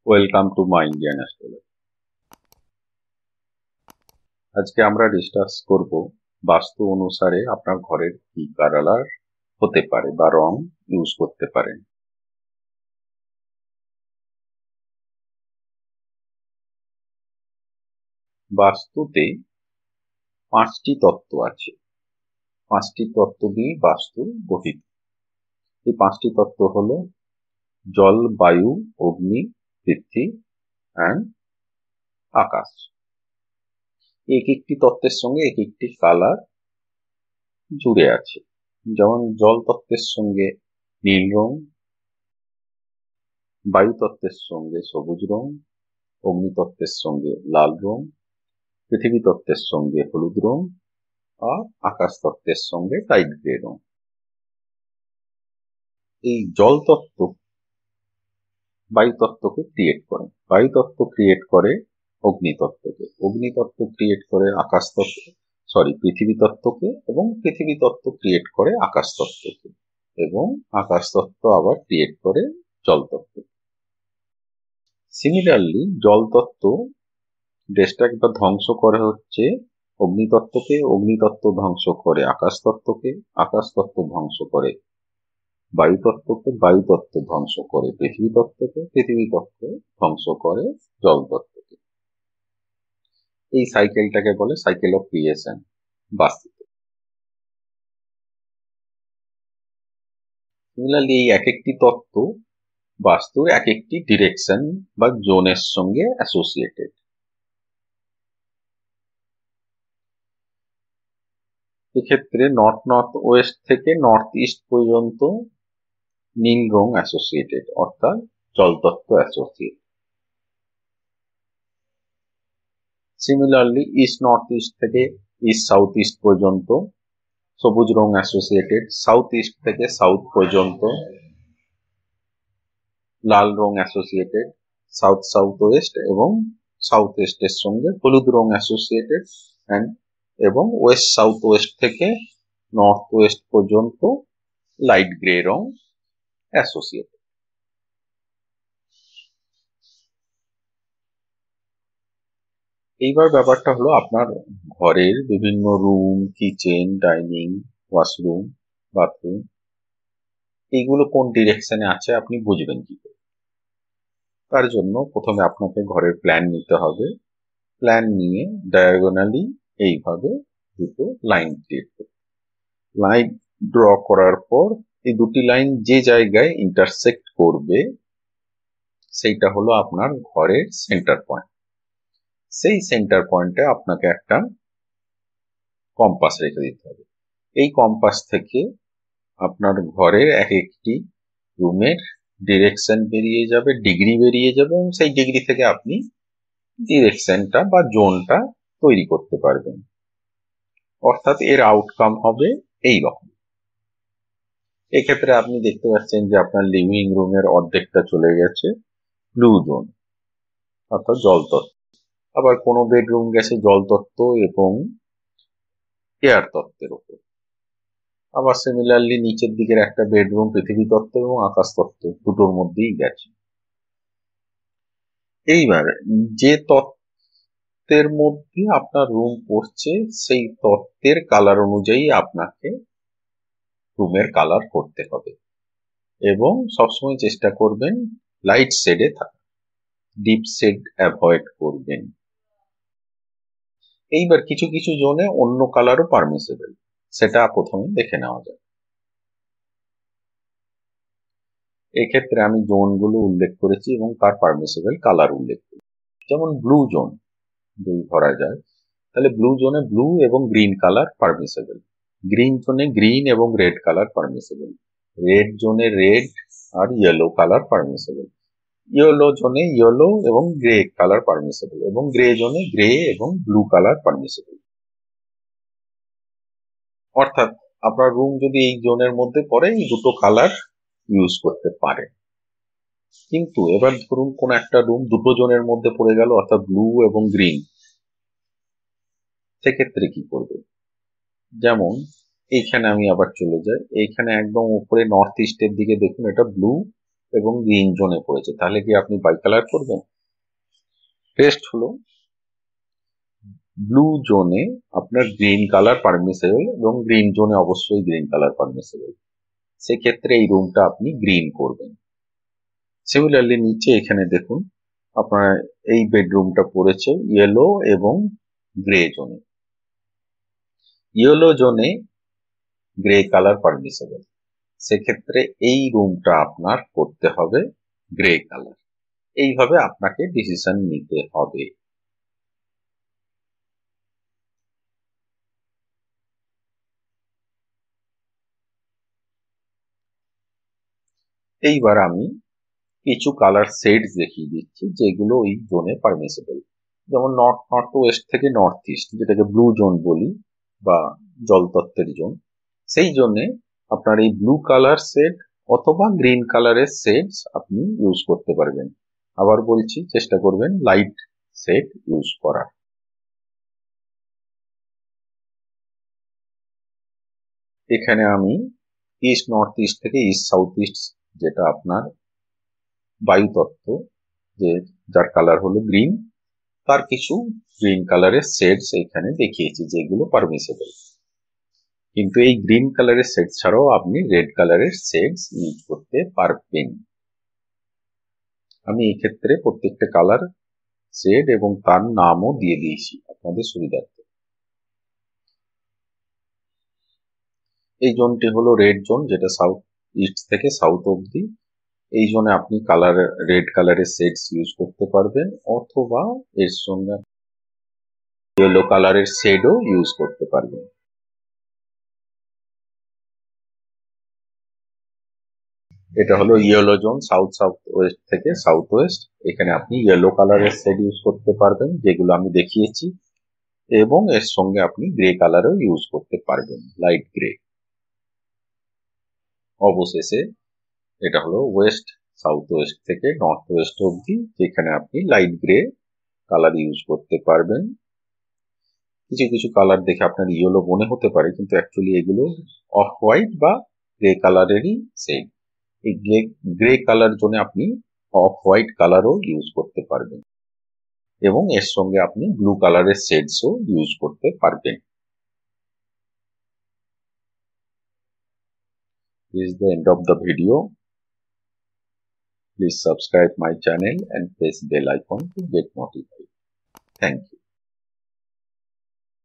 Welcome to my Indian astrology. আজকে আমরা discuss করব বাস্তু অনুসারে আপনার ঘরের কি কালার হতে পারে বা রং ইউজ করতে পারেন। বাস্তুতে 5টি তত্ত্ব আছে। 5টি তত্ত্ব দিয়ে বাস্তু গঠিত। এই 5টি তত্ত্ব হলো জল, বায়ু, অগ্নি, পৃথ্বী অ্যান্ড আকাশ। এক একটি তত্ত্বের সঙ্গে এক একটি কালার জুড়ে আছে। যেমন জল তত্ত্বের সঙ্গে নীল রং, বায়ু তত্ত্বের সঙ্গে সবুজ রং, অগ্নিতত্ত্বের সঙ্গে লাল রং, পৃথিবী তত্ত্বের সঙ্গে হলুদ রং আর আকাশ তত্ত্বের সঙ্গে লাইট গ্রে রং। এই জল তত্ত্ব বায়ু তত্ত্বকে ক্রিয়েট করে, বায়ু তত্ত্ব ক্রিয়েট করে অগ্নিতত্ত্বকে, অগ্নিতত্ত্ব ক্রিয়েট করে আকাশ তত্ত্ব পৃথিবী তত্ত্বকে, এবং পৃথিবী তত্ত্ব ক্রিয়েট করে আকাশ তত্ত্বকে, এবং আকাশ তত্ত্ব আবার ক্রিয়েট করে জল তত্ত্ব। সিমিলারলি জল তত্ত্ব দেশটাকে বা ধ্বংস করে হচ্ছে অগ্নিতত্ত্বকে, অগ্নিতত্ত্ব ধ্বংস করে আকাশ তত্ত্বকে, আকাশ তত্ত্ব ধ্বংস করে বায়ু তত্ত্বকে, বায়ু তত্ত্ব ধ্বংস করে পৃথিবী তত্ত্বকে, পৃথিবী তত্ত্ব ধ্বংস করে জল তত্ত্বকে। এই সাইকেলটাকে বলে সাইকেল অফ ক্রিয়েশন বাস্তুতে। সিমিলারলি এই এক একটি তত্ত্ব বাস্তুর এক একটি ডিরেকশন বা জোনের সঙ্গে অ্যাসোসিয়েটেড। এক্ষেত্রে নর্থ ওয়েস্ট থেকে নর্থ ইস্ট পর্যন্ত নীল রং অ্যাসোসিয়েটেড, অর্থাৎ জলতত্ত্ব associated. Similarly east north east থেকে ইস্ট সাউথ ইস্ট পর্যন্ত সবুজ রং অ্যাসোসিয়েটেড, সাউথ ইস্ট থেকে সাউথ পর্যন্ত লাল রং অ্যাসোসিয়েটেড, সাউথ সাউথ ওয়েস্ট এবং সাউথ ওয়েস্টের সঙ্গে হলুদ রং অ্যাসোসিয়েটেড, এবং ওয়েস্ট সাউথ ওয়েস্ট থেকে নর্থ ওয়েস্ট পর্যন্ত লাইট গ্রে রং অ্যাসোসিয়েটেড। এইবার ব্যাপারটা হলো আপনার ঘরের বিভিন্ন room, kitchen, dining, washroom, bathroom এইগুলো কোন ডিরেকশনে আছে আপনি বুঝবেন কি করে? তার জন্য প্রথমে আপনাকে ঘরের প্ল্যান নিতে হবে। প্ল্যান নিয়ে ডায়াগোনালি এইভাবে দুটো লাইন ক্রিয়েট করতে। লাইন ড্র করার পর এই দুটি লাইন যে জায়গায় ইন্টারসেক্ট করবে সেইটা হলো আপনার ঘরের সেন্টার পয়েন্ট। সেই সেন্টার পয়েন্টে আপনাকে একটা কম্পাস রেখে দিতে হবে। এই কম্পাস থেকে আপনার ঘরের এক একটি রুমের ডিরেকশন বেরিয়ে যাবে, ডিগ্রি বেরিয়ে যাবে, এবং সেই ডিগ্রি থেকে আপনি ডিরেকশনটা বা জোনটা তৈরি করতে পারবেন। অর্থাৎ এর আউটকাম হবে এই রকম। এক্ষেত্রে আপনি দেখতে পাচ্ছেন যে আপনার লিভিং রুমের অর্ধেকটা চলে গেছে ব্লু জোন, অর্থাৎ জলতত্ত্ব। আবার কোনো বেডরুম গেছে জলতত্ত্ব এবং এয়ার তত্ত্বের উপর। আবার সিমিলারলি নিচের দিকের একটা বেডরুম পৃথিবী তত্ত্ব এবং আকাশ তত্ত্ব দুটোর মধ্যেই গেছে। এইবার যে তত্ত্বের মধ্যে আপনার রুম পড়ছে সেই তত্ত্বের কালার অনুযায়ী আপনাকে রুমের কালার করতে হবে, এবং সবসময় চেষ্টা করবেন লাইট শেডে থাকা, ডিপ শেড অ্যাভয়েড করবেন। এইবার কিছু কিছু জোনে অন্য কালারও পারমিসেবল, সেটা প্রথমে দেখে নেওয়া যায়। এক্ষেত্রে আমি জোনগুলো উল্লেখ করেছি এবং তার পারমিসেবল কালার উল্লেখ করেছি। যেমন ব্লু জোন যদি ধরা যায়, তাহলে ব্লু জোনে ব্লু এবং গ্রিন কালার পারমিসেবল, গ্রিন জোনে গ্রিন এবং রেড কালার পারমিসেবল, রেড জোনে রেড আর ইয়েলো কালার পারমিসেবল, ইয়েলো জোনে ইয়েলো এবং গ্রে কালার পারমিসেবল, এবং গ্রে জোনে গ্রে এবং ব্লু কালার পারমিসেবল। অর্থাৎ আপনার রুম যদি এই জোনের মধ্যে পড়ে এই দুটো কালার ইউজ করতে পারে। কিন্তু এবার ধরুন কোন একটা রুম দুটো জোনের মধ্যে পড়ে গেল, অর্থাৎ ব্লু এবং গ্রিন, সেক্ষেত্রে কি করবে? যেমন এইখানে আমি আবার চলে যাই, এইখানে একদম উপরে নর্থ ইস্টের দিকে দেখুন এটা ব্লু এবং গ্রিন জোনে পড়েছে, তাহলে কি আপনি বাই কালার করবেন? টেস্ট হলো ব্লু জোনে আপনার গ্রিন কালার পারমিসেবল এবং গ্রিন জোনে অবশ্যই গ্রিন কালার পারমিসেবল, সেক্ষেত্রে এই রুমটা আপনি গ্রিন করবেন। সিমিলারলি নিচে এখানে দেখুন আপনার এই বেডরুমটা পড়েছে ইয়েলো এবং গ্রে জোনে। ইয়েলো জোনে গ্রে কালার পারমিসেবল, সেক্ষেত্রে এই রুমটা আপনার করতে হবে গ্রে কালার। এইভাবে আপনাকে ডিসিশন নিতে হবে। এইবার আমি কিছু কালার শেডস দেখিয়ে দিচ্ছি যেগুলো ওই জোনে পারমিসেবল। যেমন নর্থ ওয়েস্ট থেকে নর্থ ইস্ট, যেটাকে ব্লু জোন বলি বা জলতত্ত্বের জোন, সেই জন্যে আপনার এই ব্লু কালার শেড অথবা গ্রিন কালারের শেডস আপনি ইউজ করতে পারবেন। আবার বলছি, চেষ্টা করবেন লাইট শেড ইউজ করার। এখানে আমি ইস্ট নর্থ ইস্ট থেকে ইস্ট সাউথ ইস্ট, যেটা আপনার বায়ুতত্ত্ব, যে যার কালার হলো গ্রিন, তার কিছু গ্রিন কালারের শেডস এখানে দেখিয়েছি যেগুলো পারমিসেবল। কিন্তু এই গ্রিন কালারের শেড ছাড়াও আপনি রেড কালারের শেডস ইউজ করতে পারবেন। আমি এই ক্ষেত্রে প্রত্যেকটা কালার শেড এবং তার নামও দিয়ে দিয়েছি আপনাদের সুবিধার্থে। এই জোনটি হলো রেড জোন, যেটা সাউথ ইস্ট থেকে সাউথ অব্দি। এই জোনে আপনি কালার রেড কালারের শেডস ইউজ করতে পারবেন, অথবা এর সঙ্গে ইয়েলো কালারের শেডও ইউজ করতে পারবেন। এটা হলো ইয়েলো জোন, সাউথ ওয়েস্ট থেকে সাউথ ওয়েস্ট। এখানে আপনি ইয়েলো কালারের শেড ইউজ করতে পারবেন, যেগুলো আমি দেখিয়েছি, এবং এর সঙ্গে আপনি গ্রে কালারও ইউজ করতে পারবেন, লাইট গ্রে। অবশেষে এটা হলো ওয়েস্ট, সাউথ ওয়েস্ট থেকে নর্থ ওয়েস্ট অব্দি, যেখানে আপনি লাইট গ্রে কালার ইউজ করতে পারবেন। কিছু কিছু কালার দেখে আপনার ইয়েলো মনে হতে পারে, কিন্তু অ্যাকচুয়ালি এগুলো অফ হোয়াইট বা গ্রে কালারেরই শেড। এই গ্রে কালার জন্য আপনি অফ হোয়াইট কালারও ইউজ করতে পারবেন, এবং এর সঙ্গে আপনি ব্লু কালারের শেডসও ইউজ করতে পারবেন। This is the end of the video. Please subscribe my channel and press bell icon to get notified. Thank you.